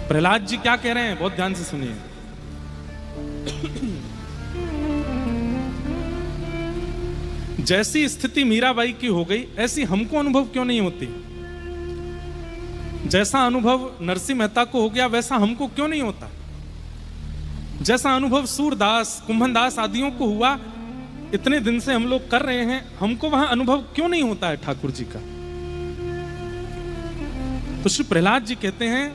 प्रहलाद जी क्या कह रहे हैं, बहुत ध्यान से सुनिए। जैसी स्थिति मीराबाई की हो गई, ऐसी हमको अनुभव क्यों नहीं होती? जैसा अनुभव नरसिंह मेहता को हो गया, वैसा हमको क्यों नहीं होता? जैसा अनुभव सूरदास, कुंभनदास आदियों को हुआ, इतने दिन से हम लोग कर रहे हैं, हमको वहां अनुभव क्यों नहीं होता है ठाकुर जी का? तो श्री प्रहलाद जी कहते हैं,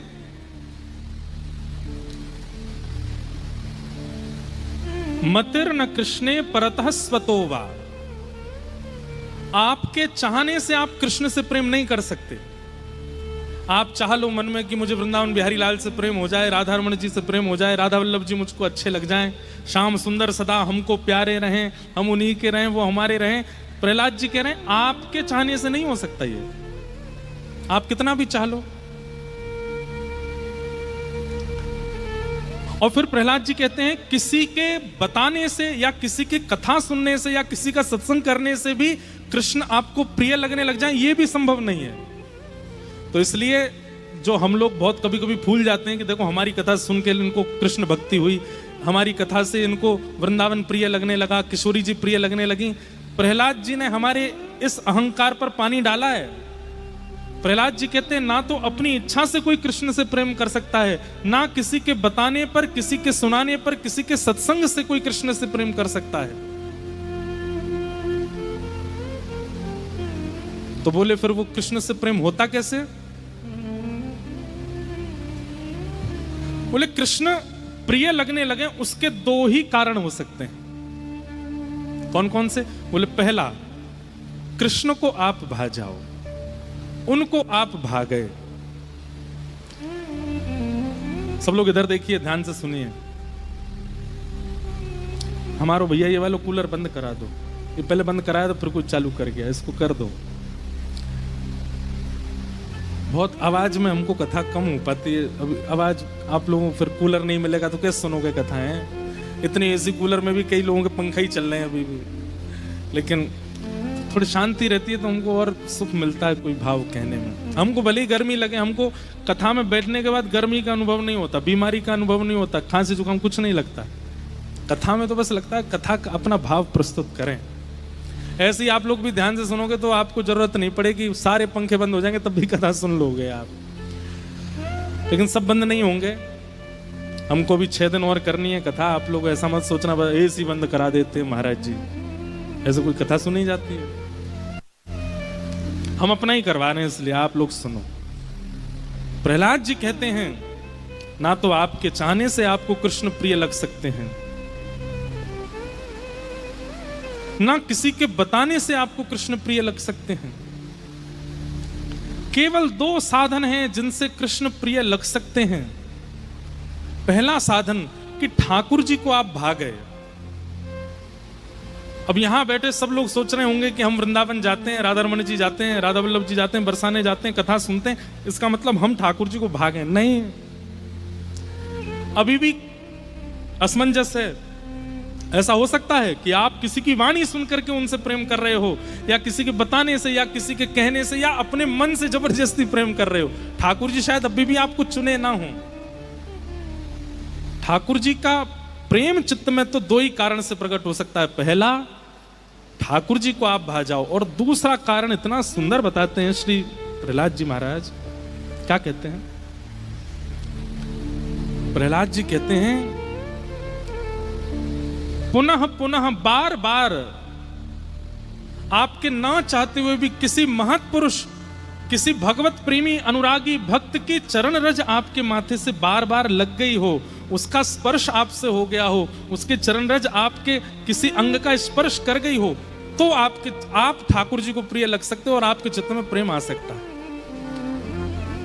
मतिर न कृष्णे परतः स्वतो वा। आपके चाहने से आप कृष्ण से प्रेम नहीं कर सकते। आप चाह लो मन में कि मुझे वृंदावन बिहारी लाल से प्रेम हो जाए, राधा रमण जी से प्रेम हो जाए, राधा वल्लभ जी मुझको अच्छे लग जाएं, श्याम सुंदर सदा हमको प्यारे रहें, हम उन्हीं के रहें, वो हमारे रहें। प्रहलाद जी कह रहे हैं आपके चाहने से नहीं हो सकता ये, आप कितना भी चाह लो। और फिर प्रहलाद जी कहते हैं किसी के बताने से या किसी की कथा सुनने से या किसी का सत्संग करने से भी कृष्ण आपको प्रिय लगने लग जाए, ये भी संभव नहीं है। तो इसलिए जो हम लोग बहुत कभी कभी भूल जाते हैं कि देखो हमारी कथा सुन के इनको कृष्ण भक्ति हुई, हमारी कथा से इनको वृंदावन प्रिय लगने लगा, किशोरी जी प्रिय लगने लगी। प्रहलाद जी ने हमारे इस अहंकार पर पानी डाला है। प्रहलाद जी कहते हैं ना तो अपनी इच्छा से कोई कृष्ण से प्रेम कर सकता है, ना किसी के बताने पर, किसी के सुनाने पर, किसी के सत्संग से कोई कृष्ण से प्रेम कर सकता है। तो बोले फिर वो कृष्ण से प्रेम होता कैसे? बोले कृष्ण प्रिय लगने लगे उसके दो ही कारण हो सकते हैं। कौन कौन से? बोले पहला, कृष्ण को आप भा जाओ, उनको आप भा गए। सब लोग इधर देखिए, ध्यान से सुनिए। हमारो भैया ये वाला कूलर बंद करा दो, ये पहले बंद कराया तो फिर कुछ चालू कर गया, इसको कर दो। बहुत आवाज में हमको कथा कम हो पाती है। अभी आवाज आप लोगों को फिर कूलर नहीं मिलेगा तो कैसे सुनोगे कथाएं? इतने एसी कूलर में भी कई लोगों के पंखा ही चल रहे हैं अभी भी, लेकिन थोड़ी शांति रहती है तो हमको और सुख मिलता है कोई भाव कहने में। हमको भले ही गर्मी लगे, हमको कथा में बैठने के बाद गर्मी का अनुभव नहीं होता, बीमारी का अनुभव नहीं होता, खांसी जुकाम कुछ नहीं लगता। कथा में तो बस लगता है कथा का अपना भाव प्रस्तुत करें। ऐसे ही आप लोग भी ध्यान से सुनोगे तो आपको जरूरत नहीं पड़ेगी, सारे पंखे बंद हो जाएंगे तब भी कथा सुन लोगे आप। लेकिन सब बंद नहीं होंगे, हमको भी 6 दिन और करनी है कथा। आप लोग ऐसा मत सोचना एसी बंद करा देते महाराज जी, ऐसे कोई कथा सुनी जाती है? हम अपना ही करवा रहे हैं, इसलिए आप लोग सुनो। प्रहलाद जी कहते हैं ना तो आपके चाहने से आपको कृष्ण प्रिय लग सकते हैं, ना किसी के बताने से आपको कृष्ण प्रिय लग सकते हैं। केवल 2 साधन हैं जिनसे कृष्ण प्रिय लग सकते हैं। पहला साधन कि ठाकुर जी को आप भा गए। अब यहां बैठे सब लोग सोच रहे होंगे कि हम वृंदावन जाते हैं, राधा रमण जी जाते हैं, राधा वल्लभ जी जाते हैं, बरसाने जाते हैं, कथा सुनते हैं, इसका मतलब हम ठाकुर जी को भागे? नहीं, अभी भी असमंजस है। ऐसा हो सकता है कि आप किसी की वाणी सुन करके उनसे प्रेम कर रहे हो, या किसी के बताने से, या किसी के कहने से, या अपने मन से जबरदस्ती प्रेम कर रहे हो। ठाकुर जी शायद अभी भी आपको चुने ना हो। ठाकुर जी का प्रेम चित्त में तो 2 ही कारण से प्रकट हो सकता है। पहला, ठाकुर जी को आप भा जाओ, और दूसरा कारण इतना सुंदर बताते हैं श्री प्रहलाद जी महाराज। क्या कहते हैं? प्रहलाद जी कहते हैं पुनः पुनः बार बार आपके ना चाहते हुए भी किसी महत्पुरुष, किसी भगवत प्रेमी अनुरागी भक्त की चरण रज आपके माथे से बार बार लग गई हो, उसका स्पर्श आपसे हो गया हो, उसके चरण रज आपके किसी अंग का स्पर्श कर गई हो, तो आप ठाकुर जी को प्रिय लग सकते हो और आपके चित्त में प्रेम आ सकता है।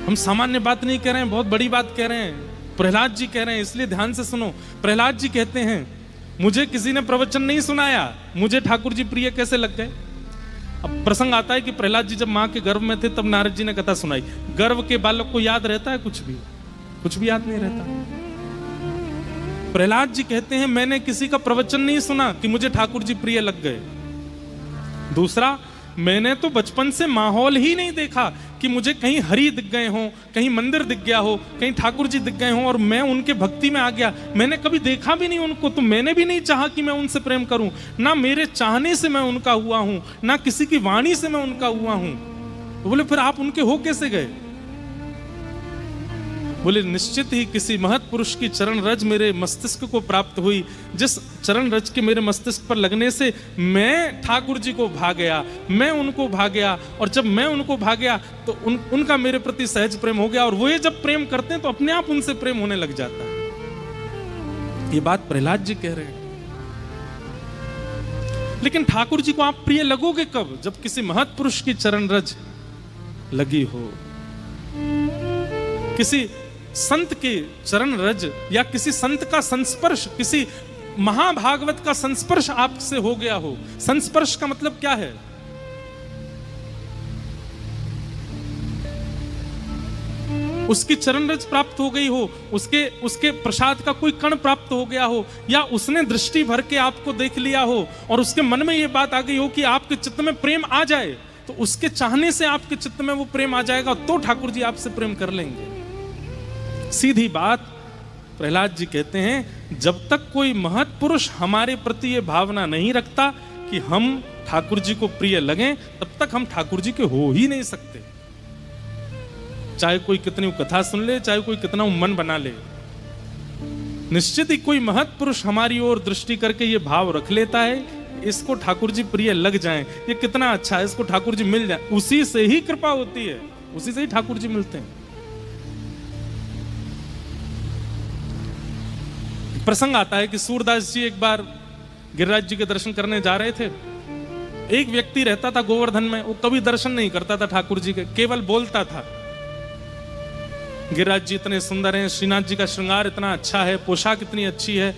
हम सामान्य बात नहीं कह रहे हैं, बहुत बड़ी बात कह रहे हैं। प्रहलाद जी कह रहे हैं, इसलिए ध्यान से सुनो। प्रहलाद जी कहते हैं मुझे किसी ने प्रवचन नहीं सुनाया, मुझे ठाकुर जी प्रिय कैसे लग गए? अब प्रसंग आता है कि प्रहलाद जी जब मां के गर्भ में थे तब नारद जी ने कथा सुनाई। गर्भ के बालक को याद रहता है? कुछ भी याद नहीं रहता। प्रहलाद जी कहते हैं मैंने किसी का प्रवचन नहीं सुना कि मुझे ठाकुर जी प्रिय लग गए। दूसरा, मैंने तो बचपन से माहौल ही नहीं देखा कि मुझे कहीं हरि दिख गए हों, कहीं मंदिर दिख गया हो, कहीं ठाकुर जी दिख गए हों और मैं उनके भक्ति में आ गया। मैंने कभी देखा भी नहीं उनको, तो मैंने भी नहीं चाहा कि मैं उनसे प्रेम करूं। ना मेरे चाहने से मैं उनका हुआ हूं, ना किसी की वाणी से मैं उनका हुआ हूं। तो बोले फिर आप उनके हो कैसे गए? बोले निश्चित ही किसी महत पुरुष की चरण रज मेरे मस्तिष्क को प्राप्त हुई, जिस चरण रज के मेरे मस्तिष्क पर लगने से मैं ठाकुर जी को भा गया, मैं उनको भा गया। और जब मैं उनको भा गया तो उनका मेरे प्रति सहज प्रेम हो गया। और वो जब प्रेम करते हैं तो अपने आप उनसे प्रेम होने लग जाता है। ये बात प्रहलाद जी कह रहे हैं। लेकिन ठाकुर जी को आप प्रिय लगोगे कब? जब किसी महत पुरुष की चरण रज लगी हो, किसी संत के चरण रज या किसी संत का संस्पर्श, किसी महाभागवत का संस्पर्श आपसे हो गया हो। संस्पर्श का मतलब क्या है? उसकी चरण रज प्राप्त हो गई हो, उसके प्रसाद का कोई कण प्राप्त हो गया हो, या उसने दृष्टि भर के आपको देख लिया हो और उसके मन में यह बात आ गई हो कि आपके चित्त में प्रेम आ जाए, तो उसके चाहने से आपके चित्त में वो प्रेम आ जाएगा, तो ठाकुर जी आपसे प्रेम कर लेंगे। सीधी बात प्रहलाद जी कहते हैं, जब तक कोई महत पुरुष हमारे प्रति ये भावना नहीं रखता कि हम ठाकुर जी को प्रिय लगें, तब तक हम ठाकुर जी के हो ही नहीं सकते। चाहे कोई कितनी कथा सुन ले, चाहे कोई कितना मन बना ले, निश्चित ही कोई महत पुरुष हमारी ओर दृष्टि करके ये भाव रख लेता है, इसको ठाकुर जी प्रिय लग जाएं, ये कितना अच्छा है, इसको ठाकुर जी मिल जाए। उसी से ही कृपा होती है, उसी से ही ठाकुर जी मिलते हैं। प्रसंग आता है कि सूरदास जी एक बार गिरिराज जी के दर्शन करने जा रहे थे। एक व्यक्ति रहता था गोवर्धन में, वो कभी दर्शन नहीं करता था ठाकुर जी के, केवल बोलता था गिरिराज जी इतने सुंदर हैं, श्रीनाथ जी का श्रृंगार इतना अच्छा है, पोशाक इतनी अच्छी है,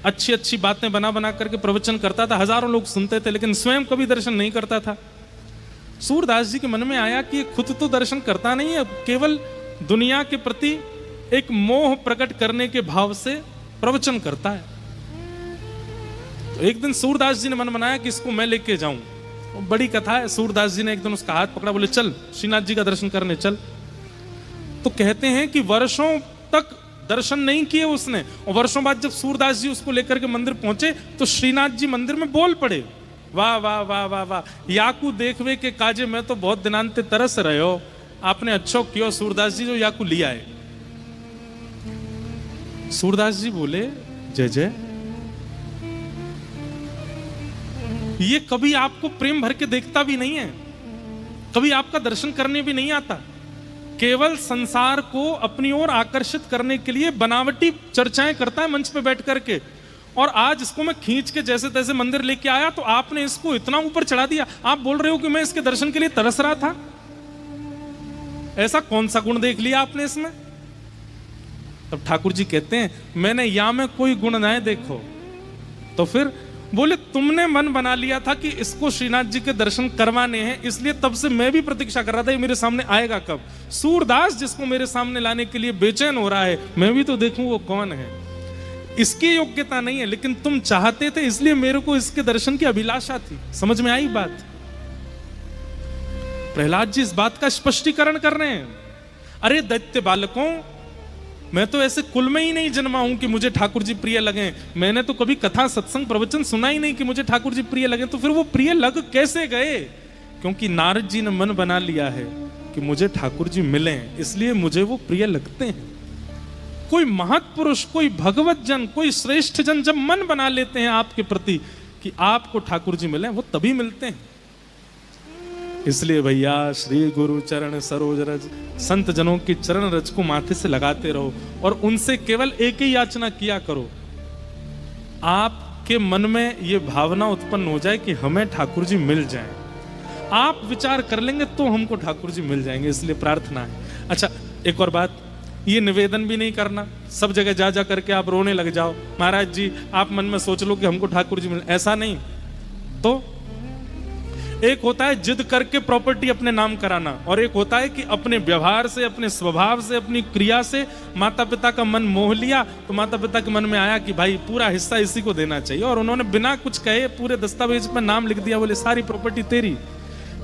अच्छी अच्छी बातें बना बना करके प्रवचन करता था, हजारों लोग सुनते थे, लेकिन स्वयं कभी दर्शन नहीं करता था। सूरदास जी के मन में आया कि खुद तो दर्शन करता नहीं है, केवल दुनिया के प्रति एक मोह प्रकट करने के भाव से प्रवचन करता है। तो एक दिन सूरदास जी ने मन बनाया कि इसको मैं लेके जाऊं। बड़ी कथा है। सूरदास जी ने एक दिन उसका हाथ पकड़ा, बोले चल श्रीनाथ जी का दर्शन करने चल। तो कहते हैं कि वर्षों तक दर्शन नहीं किए उसने, और वर्षों बाद जब सूरदास जी उसको लेकर के मंदिर पहुंचे तो श्रीनाथ जी मंदिर में बोल पड़े, वाह वाह वाह वाह वाह, याकू देखवे के काजे में तो बहुत दिनांते तरस रहे हो, आपने अच्छो कियो सूरदास जी जो याकू लिया है। सूरदास जी बोले जय जय, ये कभी आपको प्रेम भर के देखता भी नहीं है, कभी आपका दर्शन करने भी नहीं आता, केवल संसार को अपनी ओर आकर्षित करने के लिए बनावटी चर्चाएं करता है मंच पे बैठ करके। और आज इसको मैं खींच के जैसे तैसे मंदिर लेके आया तो आपने इसको इतना ऊपर चढ़ा दिया, आप बोल रहे हो कि मैं इसके दर्शन के लिए तरस रहा था। ऐसा कौन सा गुण देख लिया आपने इसमें? तब ठाकुर जी कहते हैं, मैंने या में कोई गुण ना देखो। तो फिर बोले तुमने मन बना लिया था कि इसको श्रीनाथ जी के दर्शन करवाने हैं, इसलिए तब से मैं भी प्रतीक्षा कर रहा था ये मेरे सामने आएगा कब। सूरदास जिसको मेरे सामने लाने के लिए बेचैन हो रहा है, मैं भी तो देखूं वो कौन है। इसकी योग्यता नहीं है, लेकिन तुम चाहते थे इसलिए मेरे को इसके दर्शन की अभिलाषा थी। समझ में आई बात? प्रहलाद जी इस बात का स्पष्टीकरण कर रहे हैं। अरे दैत्य बालकों, मैं तो ऐसे कुल में ही नहीं जन्मा हूं कि मुझे ठाकुर जी प्रिय लगे। मैंने तो कभी कथा सत्संग प्रवचन सुना ही नहीं कि मुझे ठाकुर जी प्रिय लगे। तो फिर वो प्रिय लग कैसे गए? क्योंकि नारद जी ने मन बना लिया है कि मुझे ठाकुर जी मिले, इसलिए मुझे वो प्रिय लगते हैं। कोई महत्पुरुष, कोई भगवत जन, कोई श्रेष्ठ जन जब मन बना लेते हैं आपके प्रति कि आपको ठाकुर जी मिले, वो तभी मिलते हैं। इसलिए भैया श्री गुरु चरण सरोज रज, संत जनों की चरण रज को माथे से लगाते रहो और उनसे केवल एक ही याचना किया करो, आपके मन में ये भावना उत्पन्न हो जाए कि हमें ठाकुर जी मिल जाएं। आप विचार कर लेंगे तो हमको ठाकुर जी मिल जाएंगे, इसलिए प्रार्थना है। अच्छा, एक और बात, ये निवेदन भी नहीं करना सब जगह जा जा करके आप रोने लग जाओ, महाराज जी आप मन में सोच लो कि हमको ठाकुर जी मिल, ऐसा नहीं। तो एक होता है जिद करके प्रॉपर्टी अपने नाम कराना, और एक होता है कि अपने व्यवहार से, अपने स्वभाव से, अपनी क्रिया से माता पिता का मन मोह लिया, तो माता पिता के मन में आया कि भाई पूरा हिस्सा इसी को देना चाहिए, और उन्होंने बिना कुछ कहे पूरे दस्तावेज पर नाम लिख दिया, बोले सारी प्रॉपर्टी तेरी।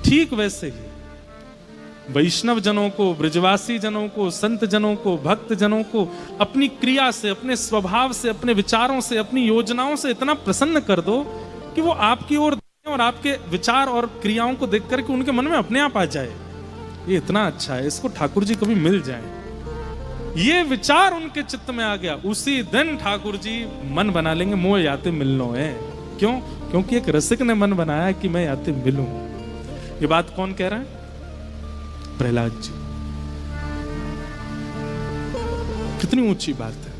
ठीक वैसे ही वैष्णव जनों को, ब्रजवासी जनों को, संत जनों को, भक्त जनों को अपनी क्रिया से, अपने स्वभाव से, अपने विचारों से, अपनी योजनाओं से इतना प्रसन्न कर दो कि वो आपकी ओर और आपके विचार और क्रियाओं को देख करके उनके मन में अपने आप आ जाए, ये इतना अच्छा है, इसको ठाकुर जी कभी मिल जाए। ये विचार उनके चित्त में आ गया, उसी दिन ठाकुर जी मन बना लेंगे मोह याते मिलनो है। क्यों? क्योंकि एक रसिक ने मन बनाया कि मैं याते मिलूं। ये बात कौन कह रहा है? प्रहलाद जी। कितनी ऊंची बात है।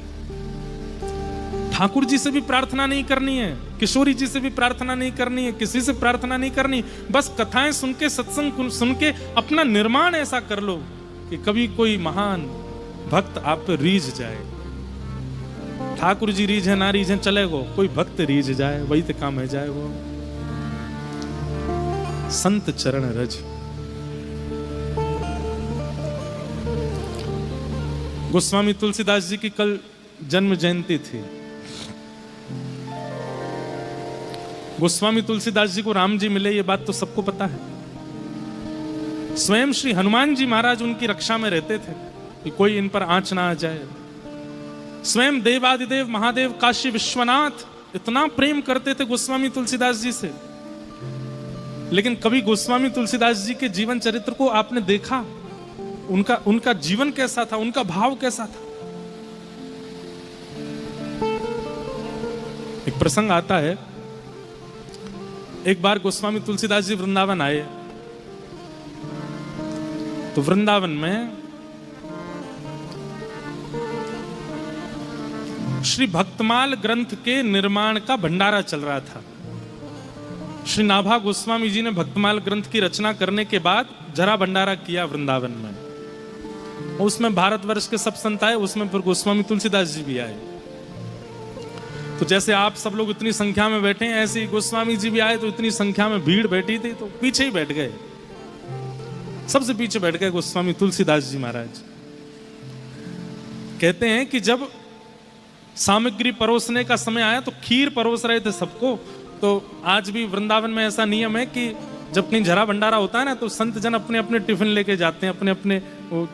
ठाकुर जी से भी प्रार्थना नहीं करनी है, किशोरी जी से भी प्रार्थना नहीं करनी है, किसी से प्रार्थना नहीं करनी, बस कथाएं सुन के, सत्संग सुन के अपना निर्माण ऐसा कर लो कि कभी कोई महान भक्त आप पे रीझ जाए। ठाकुर जी रीझ है ना रीझ है चलेगो, कोई भक्त रीझ जाए वही तो काम है जाए। वो संत चरण रज। गोस्वामी तुलसीदास जी की कल जन्म जयंती थी। गोस्वामी तुलसीदास जी को राम जी मिले, ये बात तो सबको पता है। स्वयं श्री हनुमान जी महाराज उनकी रक्षा में रहते थे कि कोई इन पर आंच ना आ जाए। स्वयं देवादिदेव महादेव काशी विश्वनाथ इतना प्रेम करते थे गोस्वामी तुलसीदास जी से। लेकिन कभी गोस्वामी तुलसीदास जी के जीवन चरित्र को आपने देखा? उनका जीवन कैसा था, उनका भाव कैसा था? एक प्रसंग आता है, एक बार गोस्वामी तुलसीदास जी वृंदावन आए, तो वृंदावन में श्री भक्तमाल ग्रंथ के निर्माण का भंडारा चल रहा था। श्री नाभा गोस्वामी जी ने भक्तमाल ग्रंथ की रचना करने के बाद जरा भंडारा किया वृंदावन में। उसमें भारतवर्ष के सब संत आए, उसमें फिर गोस्वामी तुलसीदास जी भी आए। तो जैसे आप सब लोग इतनी संख्या में बैठे हैं, ऐसे ही गोस्वामी जी भी आए, तो इतनी संख्या में भीड़ बैठी थी, तो पीछे ही बैठ गए, सबसे पीछे बैठ गए गोस्वामी तुलसीदास जी महाराज। कहते हैं कि जब सामग्री परोसने का समय आया तो खीर परोस रहे थे सबको। तो आज भी वृंदावन में ऐसा नियम है कि जब कहीं जरा भंडारा होता है ना, तो संत जन अपने अपने टिफिन लेके जाते हैं, अपने अपने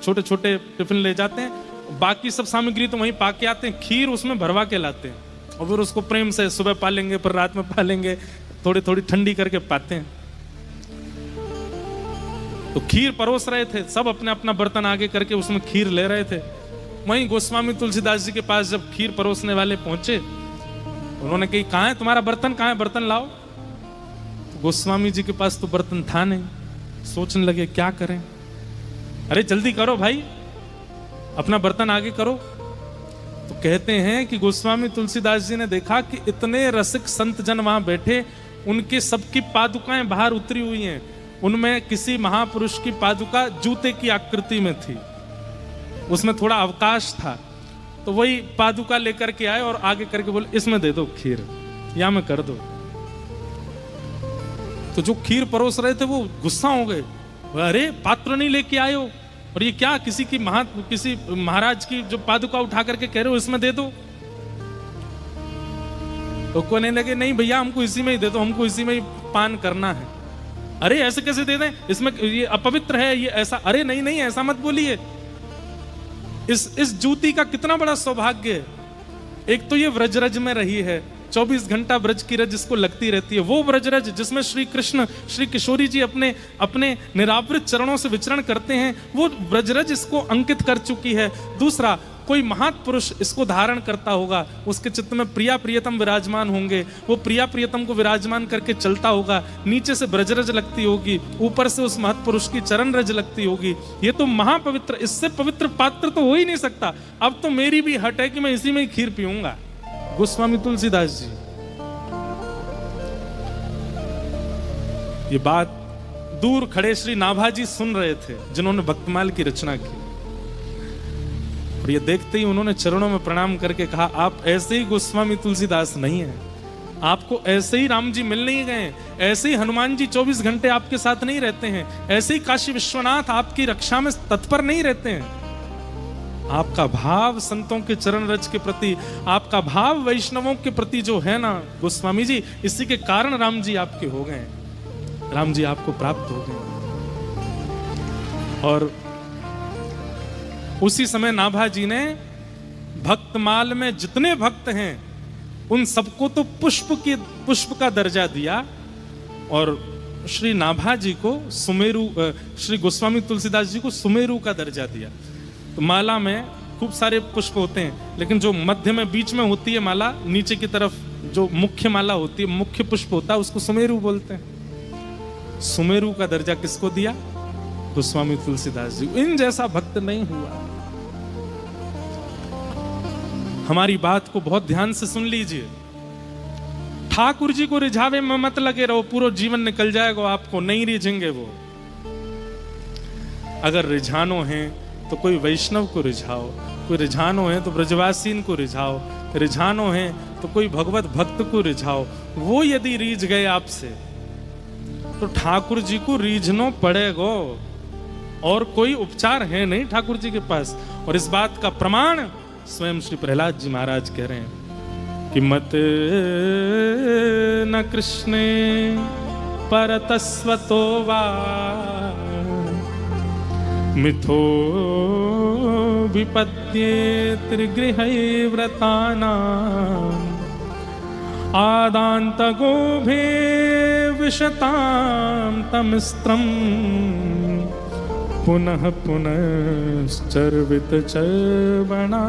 छोटे छोटे टिफिन ले जाते हैं। बाकी सब सामग्री तो वहीं पाके आते हैं, खीर उसमें भरवा के लाते हैं और फिर उसको प्रेम से सुबह पालेंगे, फिर रात में पालेंगे, थोड़ी थोड़ी ठंडी करके पाते हैं। तो खीर परोस रहे थे, सब अपने अपना बर्तन आगे करके उसमें खीर ले रहे थे। वहीं गोस्वामी तुलसीदास जी के पास जब खीर परोसने वाले पहुंचे, उन्होंने कही कहाँ है तुम्हारा बर्तन, कहाँ है बर्तन लाओ। तो गोस्वामी जी के पास तो बर्तन था नहीं। सोचने लगे क्या करें, अरे जल्दी करो भाई, अपना बर्तन आगे करो। तो कहते हैं कि गोस्वामी तुलसीदास जी ने देखा कि इतने रसिक संत जन वहां बैठे, उनके सबकी पादुकाएं बाहर उतरी हुई हैं। उनमें किसी महापुरुष की पादुका जूते की आकृति में थी, उसमें थोड़ा अवकाश था। तो वही पादुका लेकर के आए और आगे करके बोले इसमें दे दो खीर, या में कर दो। तो जो खीर परोस रहे थे वो गुस्सा हो गए, अरे पात्र नहीं लेके आए हो, और ये क्या किसी महाराज की जो पादुका उठा करके कह रहे हो इसमें दे दो। तो कहने लगे नहीं भैया हमको इसी में ही दे दो, हमको इसी में ही पान करना है। अरे ऐसे कैसे दे दें, इसमें ये अपवित्र है, ये ऐसा। अरे नहीं नहीं ऐसा मत बोलिए, इस जूती का कितना बड़ा सौभाग्य है। एक तो ये व्रजरज में रही है, 24 घंटा ब्रज की रज इसको लगती रहती है। वो ब्रजरज जिसमें श्री कृष्ण श्री किशोरी जी अपने अपने निरावृत चरणों से विचरण करते हैं, वो ब्रजरज इसको अंकित कर चुकी है। दूसरा, कोई महापुरुष इसको धारण करता होगा, उसके चित्त में प्रिया प्रियतम विराजमान होंगे, वो प्रिया प्रियतम को विराजमान करके चलता होगा। नीचे से ब्रजरज लगती होगी, ऊपर से उस महत्पुरुष की चरण रज लगती होगी। ये तो महापवित्र, इससे पवित्र पात्र तो हो ही नहीं सकता। अब तो मेरी भी हट है कि मैं इसी में ही खीर पीऊंगा। गोस्वामी तुलसीदास जी ये बात दूर खड़े श्री नाभाजी सुन रहे थे, जिन्होंने भक्तमाल की रचना की। और ये देखते ही उन्होंने चरणों में प्रणाम करके कहा, आप ऐसे ही गोस्वामी तुलसीदास नहीं है, आपको ऐसे ही राम जी मिल नहीं गए, ऐसे ही हनुमान जी 24 घंटे आपके साथ नहीं रहते हैं, ऐसे ही काशी विश्वनाथ आपकी रक्षा में तत्पर नहीं रहते हैं। आपका भाव संतों के चरण रज के प्रति, आपका भाव वैष्णवों के प्रति जो है ना गोस्वामी जी, इसी के कारण राम जी आपके हो गए, राम जी आपको प्राप्त हो गए। और उसी समय नाभा जी ने भक्तमाल में जितने भक्त हैं उन सबको तो पुष्प का दर्जा दिया, और श्री नाभा जी को सुमेरु, श्री गोस्वामी तुलसीदास जी को सुमेरु का दर्जा दिया। तो माला में खूब सारे पुष्प होते हैं, लेकिन जो मध्य में बीच में होती है माला, नीचे की तरफ जो मुख्य माला होती है, मुख्य पुष्प होता है, उसको सुमेरु बोलते हैं। सुमेरु का दर्जा किसको दिया? गोस्वामी तुलसीदास जी। इन जैसा भक्त नहीं हुआ। हमारी बात को बहुत ध्यान से सुन लीजिए। ठाकुर जी को रिझावे में मत लगे रहो, पूरा जीवन निकल जाएगा आपको, नहीं रिझेंगे वो। अगर रिझानो है तो कोई वैष्णव को रिझाओ, कोई रिझानो है तो ब्रजवासीन को रिझाओ, रिझानो है तो कोई भगवत भक्त को रिझाओ। वो यदि रीझ गए आपसे तो ठाकुर जी को रीझनो पड़ेगा, और कोई उपचार है नहीं ठाकुर जी के पास। और इस बात का प्रमाण स्वयं श्री प्रहलाद जी महाराज कह रहे हैं कि मत न कृष्णे परतस्वतो वा मिथो विपद्ये त्रिगृहै व्रतानाम् आदान्त गोभे विशतां तमिस्त्रम् पुनः पुनश्चर्वित चर्वणा।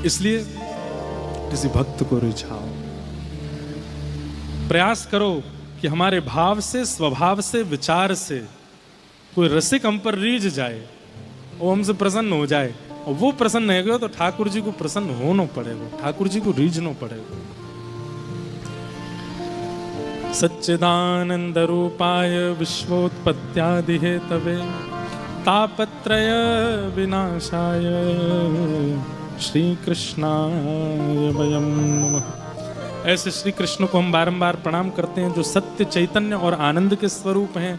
इसलिए किसी भक्त को रिझाओ, प्रयास करो कि हमारे भाव से, स्वभाव से, विचार से कोई रसिक हम पर रीझ जाए, वो हमसे प्रसन्न हो जाए। और वो प्रसन्न है गया तो ठाकुर जी को प्रसन्न होना पड़ेगा, ठाकुर जी को रीझना पड़ेगा। सच्चिदानंद रूपाय विश्वोत्पत्त्यादि हेतवे तापत्रय विनाशाय श्री कृष्णाय वयं नमः। ऐसे श्री कृष्ण को हम बारंबार प्रणाम करते हैं, जो सत्य, चैतन्य और आनंद के स्वरूप हैं,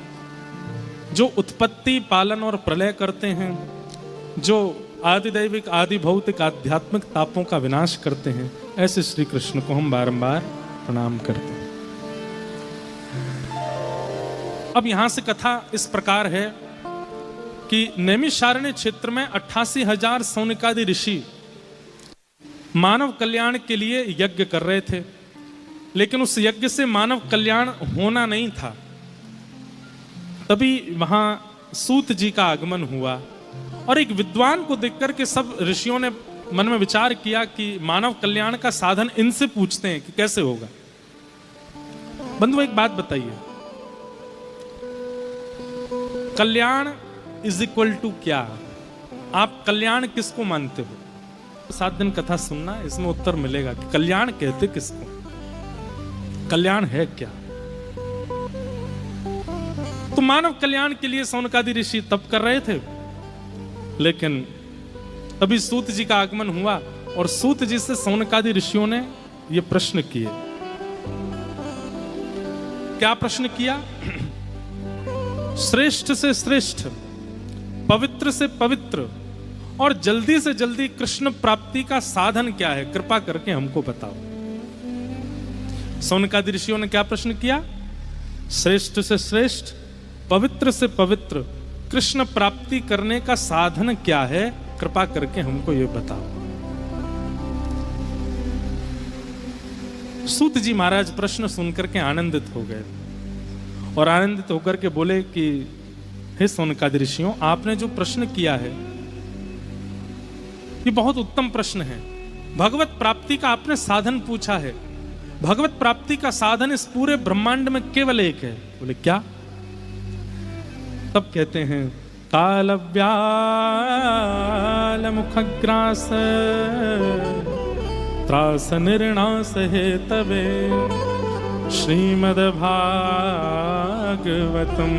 जो उत्पत्ति, पालन और प्रलय करते हैं, जो आदिदैविक, आदि भौतिक, आध्यात्मिक तापों का विनाश करते हैं। ऐसे श्री कृष्ण को हम बारंबार प्रणाम करते हैं। अब यहां से कथा इस प्रकार है कि नैमिषारण्य क्षेत्र में 88,000 सौनकादि ऋषि मानव कल्याण के लिए यज्ञ कर रहे थे, लेकिन उस यज्ञ से मानव कल्याण होना नहीं था। तभी वहां सूत जी का आगमन हुआ, और एक विद्वान को देखकर के सब ऋषियों ने मन में विचार किया कि मानव कल्याण का साधन इनसे पूछते हैं कि कैसे होगा। बंधु, एक बात बताइए, कल्याण इज इक्वल टू क्या? आप कल्याण किसको मानते हो? 7 दिन कथा सुनना, इसमें उत्तर मिलेगा कि कल्याण कहते किसको, कल्याण है क्या। तो मानव कल्याण के लिए सौनकादि ऋषि तप कर रहे थे, लेकिन तभी सूत जी का आगमन हुआ, और सूत जी से सौनकादि ऋषियों ने यह प्रश्न किए। क्या प्रश्न किया? श्रेष्ठ से श्रेष्ठ, पवित्र से पवित्र और जल्दी से जल्दी कृष्ण प्राप्ति का साधन क्या है? कृपा करके हमको बताओ। सौनकादि ऋषियों ने क्या प्रश्न किया? श्रेष्ठ से श्रेष्ठ, पवित्र से पवित्र कृष्ण प्राप्ति करने का साधन क्या है? कृपा करके हमको ये बताओ। सूत जी महाराज प्रश्न सुनकर के आनंदित हो गए, और आनंदित होकर के बोले कि हे सौनकादि ऋषियों, आपने जो प्रश्न किया है ये बहुत उत्तम प्रश्न है। भगवत प्राप्ति का आपने साधन पूछा है। भगवत प्राप्ति का साधन इस पूरे ब्रह्मांड में केवल एक है। बोले क्या? तब कहते हैं कालव्याल मुखग्रास त्रास निर्णास हेतवे श्रीमद् भागवतम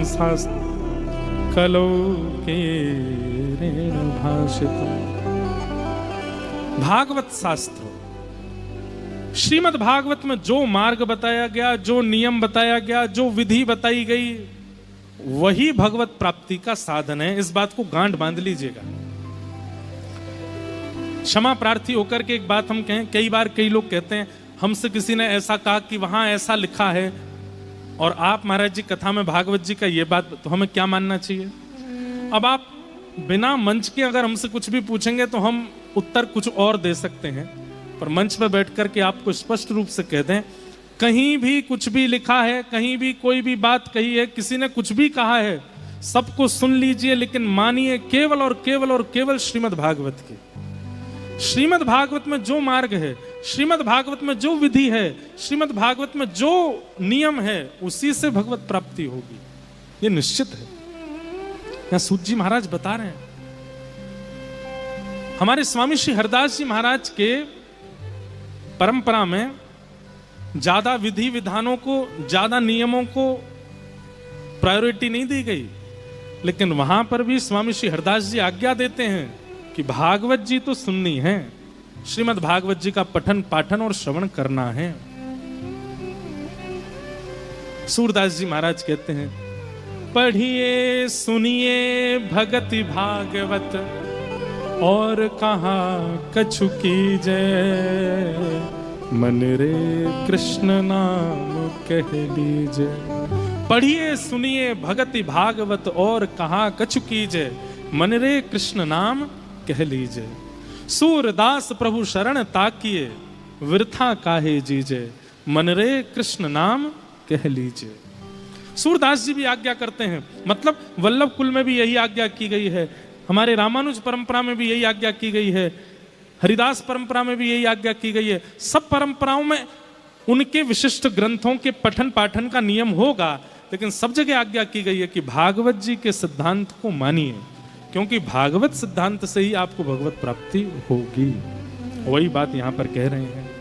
शास्त्र कलो के भाषितम्। भागवत शास्त्र, श्रीमद् भागवत में जो मार्ग बताया गया, जो नियम बताया गया, जो विधि बताई गई, वही भगवत प्राप्ति का साधन है। इस बात को गांठ बांध लीजिएगा। क्षमा प्रार्थी होकर के एक बात हम कहें, कई बार कई लोग कहते हैं हमसे किसी ने ऐसा कहा कि वहां ऐसा लिखा है, और आप महाराज जी कथा में भागवत जी का ये बात, तो हमें क्या मानना चाहिए? अब आप बिना मंच के अगर हमसे कुछ भी पूछेंगे तो हम उत्तर कुछ और दे सकते हैं, पर मंच पर बैठ करके आपको स्पष्ट रूप से कह दें, कहीं भी कुछ भी लिखा है, कहीं भी कोई भी बात कही है, किसी ने कुछ भी कहा है, सबको सुन लीजिए, लेकिन मानिए केवल और केवल और केवल श्रीमद् भागवत की। श्रीमद् भागवत में जो मार्ग है, श्रीमद् भागवत में जो विधि है, श्रीमद् भागवत में जो नियम है, उसी से भगवत प्राप्ति होगी, ये निश्चित है। यहां सूत जी महाराज बता रहे हैं, हमारे स्वामी श्री हरदास जी महाराज के परंपरा में ज्यादा विधि विधानों को, ज्यादा नियमों को प्रायोरिटी नहीं दी गई, लेकिन वहां पर भी स्वामी श्री हरदास जी आज्ञा देते हैं कि भागवत जी तो सुननी है, श्रीमद् भागवत जी का पठन पाठन और श्रवण करना है। सूरदास जी महाराज कहते हैं, पढ़िए सुनिए भगति भागवत और कहा कछु कीजय, मन रे कृष्ण नाम कह लीजय। पढ़िए सुनिए भगति भागवत और कहा कछु कीजय, मन रे कृष्ण नाम कह लीजय। सूरदास प्रभु शरण ताकिए, वृथा काहे जीजे, मन रे कृष्ण नाम कह लीजिए। सूरदास जी भी आज्ञा करते हैं, मतलब वल्लभ कुल में भी यही आज्ञा की गई है, हमारे रामानुज परंपरा में भी यही आज्ञा की गई है, हरिदास परंपरा में भी यही आज्ञा की गई है। सब परंपराओं में उनके विशिष्ट ग्रंथों के पठन पाठन का नियम होगा, लेकिन सब जगह आज्ञा की गई है कि भागवत जी के सिद्धांत को मानिए, क्योंकि भागवत सिद्धांत से ही आपको भगवत प्राप्ति होगी। वही बात यहां पर कह रहे हैं।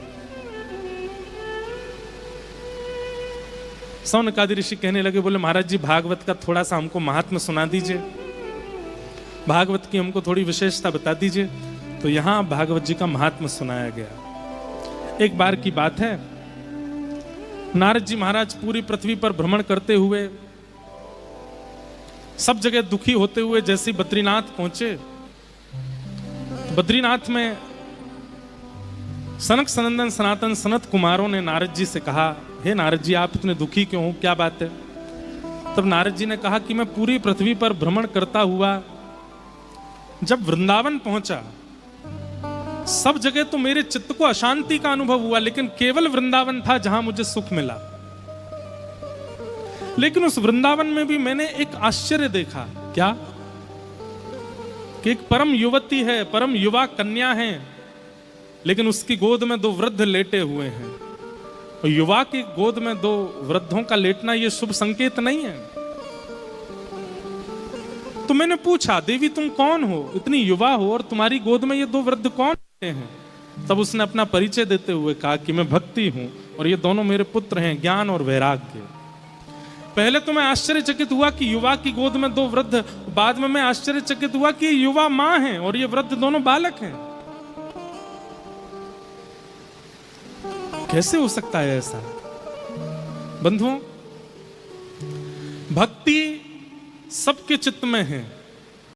सौनकादि ऋषि कहने लगे, बोले महाराज जी भागवत का थोड़ा सा हमको महात्म्य सुना दीजिए, भागवत की हमको थोड़ी विशेषता बता दीजिए। तो यहां भागवत जी का महात्म्य सुनाया गया। एक बार की बात है, नारद जी महाराज पूरी पृथ्वी पर भ्रमण करते हुए, सब जगह दुखी होते हुए जैसे बद्रीनाथ पहुंचे, बद्रीनाथ में सनक सनंदन सनातन सनत कुमारों ने नारद जी से कहा, हे नारद जी आप इतने दुखी क्यों हो, क्या बात है? तब नारद जी ने कहा कि मैं पूरी पृथ्वी पर भ्रमण करता हुआ जब वृंदावन पहुंचा, सब जगह तो मेरे चित्त को अशांति का अनुभव हुआ, लेकिन केवल वृंदावन था जहां मुझे सुख मिला। लेकिन उस वृंदावन में भी मैंने एक आश्चर्य देखा, क्या कि एक परम युवती है, परम युवा कन्या है, लेकिन उसकी गोद में दो वृद्ध लेटे हुए हैं। और युवा की गोद में दो वृद्धों का लेटना यह शुभ संकेत नहीं है। तो मैंने पूछा, देवी तुम कौन हो, इतनी युवा हो और तुम्हारी गोद में ये दो वृद्ध कौन हैं? तब उसने अपना परिचय देते हुए कहा कि मैं भक्ति हूं और ये दोनों मेरे पुत्र हैं, ज्ञान और वैराग्य। पहले तो मैं आश्चर्यचकित हुआ कि युवा की गोद में दो वृद्ध, बाद में मैं आश्चर्यचकित हुआ कि युवा मां है और ये वृद्ध दोनों बालक हैं। कैसे हो सकता है ऐसा? बंधुओं, भक्ति सबके चित्त में है,